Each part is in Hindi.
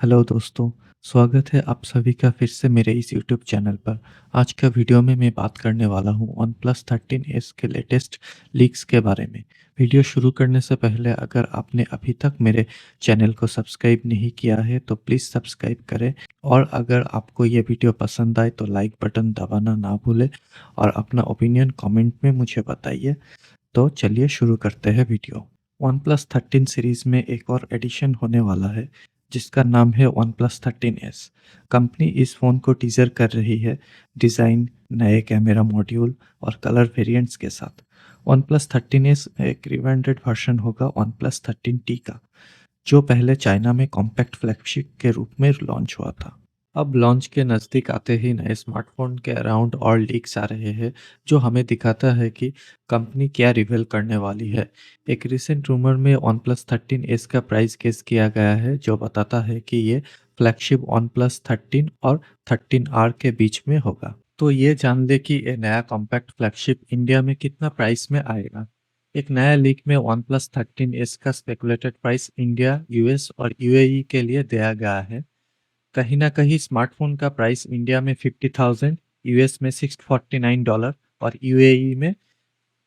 हेलो दोस्तों, स्वागत है आप सभी का फिर से मेरे इस यूट्यूब चैनल पर। आज का वीडियो में मैं बात करने वाला हूँ OnePlus 13s के लेटेस्ट लीक्स के बारे में। वीडियो शुरू करने से पहले अगर आपने अभी तक मेरे चैनल को सब्सक्राइब नहीं किया है तो प्लीज़ सब्सक्राइब करें और अगर आपको ये वीडियो पसंद आए तो लाइक बटन दबाना ना भूलें और अपना ओपिनियन कमेंट में मुझे बताइए। तो चलिए शुरू करते हैं वीडियो। OnePlus 13 सीरीज में एक और एडिशन होने वाला है जिसका नाम है OnePlus 13s। कंपनी इस फ़ोन को टीज़र कर रही है डिज़ाइन, नए कैमरा मॉड्यूल और कलर वेरिएंट्स के साथ। OnePlus 13s एक रिब्रांडेड वर्जन होगा OnePlus 13T का, जो पहले चाइना में कॉम्पैक्ट फ्लैगशिप के रूप में लॉन्च हुआ था। अब लॉन्च के नज़दीक आते ही नए स्मार्टफ़ोन के अराउंड और लीक्स आ रहे हैं, जो हमें दिखाता है कि कंपनी क्या रिवील करने वाली है। एक रिसेंट रूमर में OnePlus 13s का प्राइस गेस किया गया है, जो बताता है कि ये फ्लैगशिप OnePlus 13 और 13R के बीच में होगा। तो ये जान ले कि ये नया कॉम्पैक्ट फ्लैगशिप इंडिया में कितना प्राइस में आएगा। एक नया लीक में OnePlus 13s का स्पेकुलेटेड प्राइस इंडिया, यूएस और यूएई के लिए दिया गया है। कहीं न कहीं स्मार्टफ़ोन का प्राइस इंडिया में 50,000, यूएस में $649 और यूएई में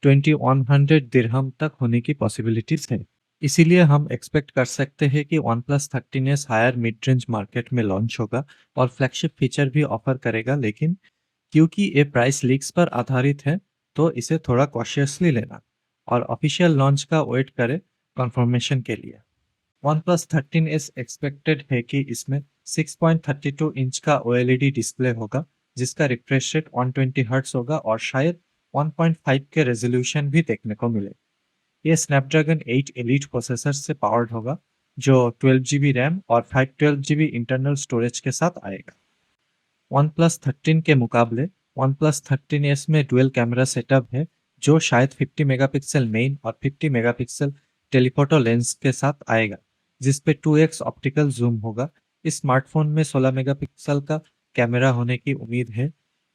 2100 दिरहम तक होने की पॉसिबिलिटीज़ है। इसीलिए हम एक्सपेक्ट कर सकते हैं कि OnePlus 13s higher mid range market में लॉन्च होगा और फ्लैगशिप फीचर भी ऑफर करेगा, लेकिन क्योंकि ये प्राइस लीक्स पर आधारित है, तो इसे थोड़ा कॉशियसली लेना और ऑफिशियल लॉन्च का वेट करें कंफर्मेशन के लिए। OnePlus 13s एक्सपेक्टेड है कि इसमें 6.32 इंच का OLED डिस्प्ले होगा, जिसका रिफ्रेश रेट 120 हर्ट्ज होगा और शायद 1.5 के रेजोल्यूशन भी देखने को मिले। ये स्नैपड्रैगन 8 एलीट प्रोसेसर से पावर्ड होगा, जो 12 जीबी रैम और 512 जीबी इंटरनल स्टोरेज के साथ आएगा। OnePlus 13 के मुकाबले OnePlus 13s में डुअल कैमरा सेटअप है, जो शायद 50 मेगापिक्सल मेन और 50 मेगापिक्सल टेलीफोटो लेंस के साथ आएगा, जिस पे 2x ऑप्टिकल जूम होगा। इस स्मार्टफोन में 16 मेगापिक्सल का कैमरा होने की उम्मीद है।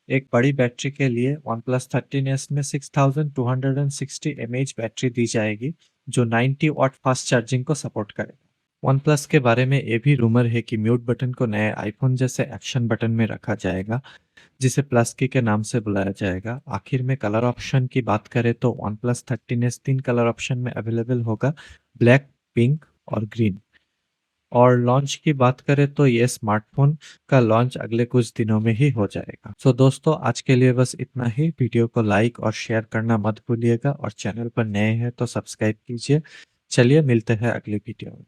एक बड़ी बैटरी के लिए OnePlus 13s में 6260 mAh बैटरी दी जाएगी, जो 90 वाट फास्ट चार्जिंग को सपोर्ट करेगा। वन प्लस के बारे में ये भी रूमर है कि म्यूट बटन को नए आईफोन जैसे एक्शन बटन में रखा जाएगा, जिसे प्लस की के नाम से बुलाया जाएगा। आखिर में कलर ऑप्शन की बात करें तो one plus 13s 3 colour option में अवेलेबल होगा, ब्लैक, पिंक और ग्रीन। और लॉन्च की बात करें तो ये स्मार्टफोन का लॉन्च अगले कुछ दिनों में ही हो जाएगा। सो दोस्तों, आज के लिए बस इतना ही। वीडियो को लाइक और शेयर करना मत भूलिएगा और चैनल पर नए हैं तो सब्सक्राइब कीजिए। चलिए मिलते हैं अगली वीडियो में।